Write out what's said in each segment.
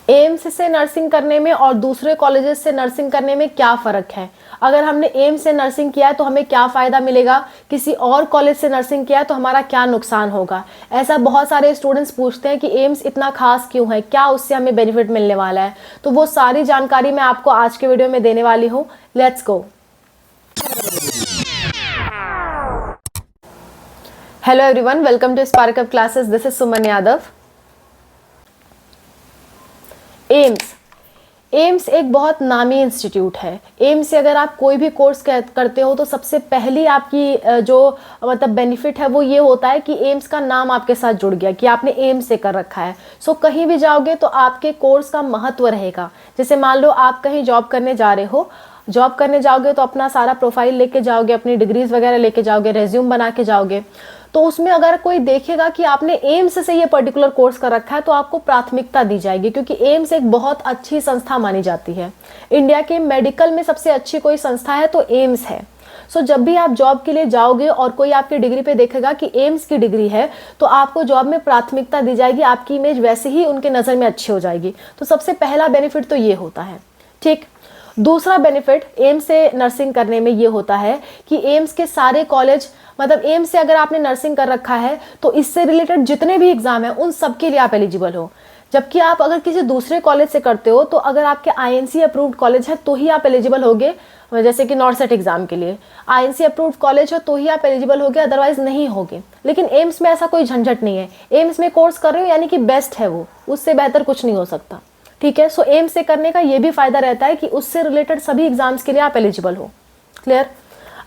AIIMS से nursing करने में और दूसरे कॉलेजेस से नर्सिंग करने में क्या फ़र्क है? अगर हमने एम्स से नर्सिंग किया है तो हमें क्या फ़ायदा मिलेगा, किसी और कॉलेज से नर्सिंग किया है तो हमारा क्या नुकसान होगा? ऐसा बहुत सारे स्टूडेंट्स पूछते हैं कि एम्स इतना खास क्यों है, क्या उससे हमें बेनिफिट मिलने वाला है। तो वो सारी जानकारी मैं आपको आज के वीडियो में देने वाली हूँ। Let's go. Hello everyone, welcome to Spark Up classes. This is Suman Yadav. AIIMS एक बहुत नामी इंस्टीट्यूट है। एम्स से अगर आप कोई भी कोर्स करते हो तो सबसे पहली आपकी जो मतलब बेनिफिट है वो ये होता है कि एम्स का नाम आपके साथ जुड़ गया, कि आपने एम्स से कर रखा है। सो कहीं भी जाओगे तो आपके कोर्स का महत्व रहेगा। जैसे मान लो आप कहीं जॉब करने जा रहे हो, जॉब करने जाओगे तो अपना सारा प्रोफाइल लेके जाओगे, अपनी डिग्रीज वगैरह लेके जाओगे, रेज्यूम बना के जाओगे। तो उसमें अगर कोई देखेगा कि आपने एम्स से ये पर्टिकुलर कोर्स कर रखा है तो आपको प्राथमिकता दी जाएगी, क्योंकि एम्स एक बहुत अच्छी संस्था मानी जाती है। इंडिया के मेडिकल में सबसे अच्छी कोई संस्था है तो एम्स है। सो जब भी आप जॉब के लिए जाओगे और कोई आपकी डिग्री पे देखेगा कि एम्स की डिग्री है तो आपको जॉब में प्राथमिकता दी जाएगी, आपकी इमेज वैसे ही उनके नज़र में अच्छी हो जाएगी। तो सबसे पहला बेनिफिट तो ये होता है। ठीक, दूसरा बेनिफिट एम्स से नर्सिंग करने में ये होता है कि एम्स के सारे कॉलेज, मतलब एम्स से अगर आपने नर्सिंग कर रखा है तो इससे रिलेटेड जितने भी एग्जाम हैं उन सब के लिए आप एलिजिबल हो। जबकि आप अगर किसी दूसरे कॉलेज से करते हो तो अगर आपके आईएनसी अप्रूव्ड कॉलेज है तो ही आप एलिजिबल होगे। जैसे कि नॉर्सेट एग्जाम के लिए आईएनसी अप्रूव्ड कॉलेज है तो ही आप एलिजिबल होगे, अदरवाइज नहीं होगे। लेकिन एम्स में ऐसा कोई झंझट नहीं है। एम्स में कोर्स कर रहे हो यानी कि बेस्ट है वो, उससे बेहतर कुछ नहीं हो सकता। ठीक है, सो एम्स से करने का ये भी फायदा रहता है कि उससे रिलेटेड सभी एग्जाम्स के लिए आप एलिजिबल हो। क्लियर?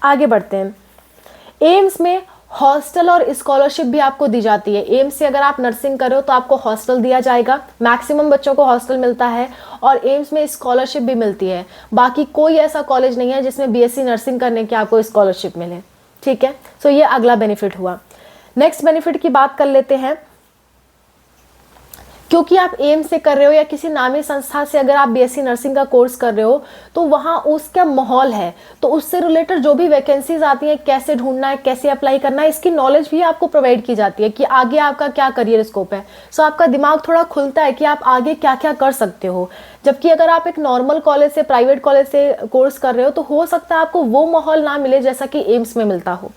आगे बढ़ते हैं। एम्स में हॉस्टल और स्कॉलरशिप भी आपको दी जाती है। एम्स से अगर आप नर्सिंग कर रहे हो तो आपको हॉस्टल दिया जाएगा, मैक्सिमम बच्चों को हॉस्टल मिलता है, और एम्स में स्कॉलरशिप भी मिलती है। बाकी कोई ऐसा कॉलेज नहीं है जिसमें बीएससी नर्सिंग करने की आपको स्कॉलरशिप मिले। ठीक है, सो ये अगला बेनिफिट हुआ। नेक्स्ट बेनिफिट की बात कर लेते हैं। क्योंकि आप एम्स से कर रहे हो या किसी नामी संस्था से अगर आप बीएससी नर्सिंग का कोर्स कर रहे हो तो वहाँ उसका माहौल है, तो उससे रिलेटेड जो भी वैकेंसीज आती हैं, कैसे ढूंढना है, कैसे अप्लाई करना है, इसकी नॉलेज भी आपको प्रोवाइड की जाती है कि आगे आपका क्या करियर स्कोप है। सो आपका दिमाग थोड़ा खुलता है कि आप आगे क्या क्या कर सकते हो। जबकि अगर आप एक नॉर्मल कॉलेज से, प्राइवेट कॉलेज से कोर्स कर रहे हो तो हो सकता है आपको वो माहौल ना मिले जैसा कि एम्स में मिलता हो,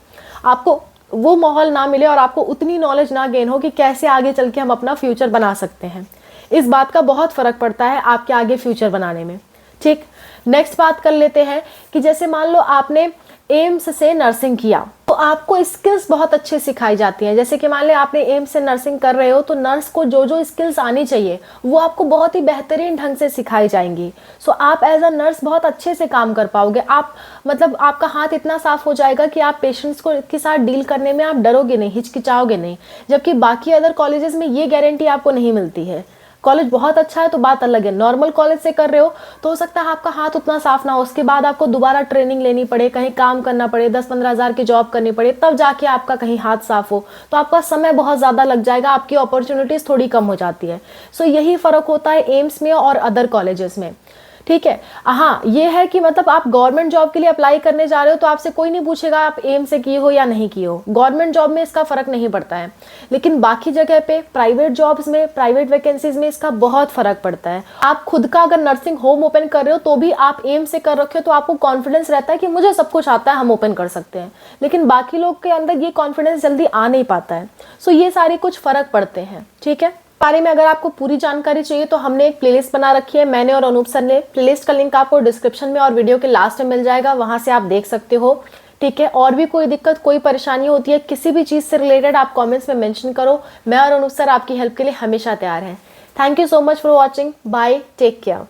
आपको वो माहौल ना मिले और आपको उतनी नॉलेज ना गेन हो कि कैसे आगे चल के हम अपना फ्यूचर बना सकते हैं। इस बात का बहुत फर्क पड़ता है आपके आगे फ्यूचर बनाने में। ठीक, नेक्स्ट बात कर लेते हैं कि जैसे मान लो आपने एम्स से नर्सिंग किया तो आपको स्किल्स बहुत अच्छे सिखाई जाती हैं। जैसे कि मान लो आपने एम्स से नर्सिंग कर रहे हो तो नर्स को जो जो स्किल्स आनी चाहिए वो आपको बहुत ही बेहतरीन ढंग से सिखाई जाएंगी। सो आप एज अ नर्स बहुत अच्छे से काम कर पाओगे। आप मतलब आपका हाथ इतना साफ हो जाएगा कि आप पेशेंट्स को के साथ डील करने में आप डरोगे नहीं, हिचकिचाओगे नहीं। जबकि बाकी अदर कॉलेजेस में ये गारंटी आपको नहीं मिलती है। कॉलेज बहुत अच्छा है तो बात अलग है, नॉर्मल कॉलेज से कर रहे हो तो हो सकता है आपका हाथ उतना साफ ना हो, उसके बाद आपको दोबारा ट्रेनिंग लेनी पड़े, कहीं काम करना पड़े, 10-15 हज़ार की जॉब करनी पड़े, तब जाके आपका कहीं हाथ साफ हो, तो आपका समय बहुत ज़्यादा लग जाएगा, आपकी अपॉर्चुनिटीज़ थोड़ी कम हो जाती है। सो यही फ़र्क होता है एम्स में और अदर कॉलेजेस में। ठीक है, हाँ ये है कि मतलब आप गवर्नमेंट जॉब के लिए अप्लाई करने जा रहे हो तो आपसे कोई नहीं पूछेगा आप एम्स से किए हो या नहीं किए हो। गवर्नमेंट जॉब में इसका फर्क नहीं पड़ता है, लेकिन बाकी जगह पे प्राइवेट जॉब्स में, प्राइवेट वैकेंसीज में इसका बहुत फर्क पड़ता है। आप खुद का अगर नर्सिंग होम ओपन कर रहे हो तो भी आप एम्स से कर रखे हो तो आपको कॉन्फिडेंस रहता है कि मुझे सब कुछ आता है, हम ओपन कर सकते हैं। लेकिन बाकी लोग के अंदर ये कॉन्फिडेंस जल्दी आ नहीं पाता है। सो ये सारे कुछ फर्क पड़ते हैं। ठीक है, बारे में अगर आपको पूरी जानकारी चाहिए तो हमने एक प्लेलिस्ट बना रखी है, मैंने और अनूप सर ने। प्लेलिस्ट का लिंक आपको डिस्क्रिप्शन में और वीडियो के लास्ट में मिल जाएगा, वहां से आप देख सकते हो। ठीक है, और भी कोई दिक्कत, कोई परेशानी होती है किसी भी चीज से रिलेटेड, आप कमेंट्स में मेंशन करो। मैं और अनूप सर आपकी हेल्प के लिए हमेशा तैयार हैं। Thank you so much for watching. Bye, take care.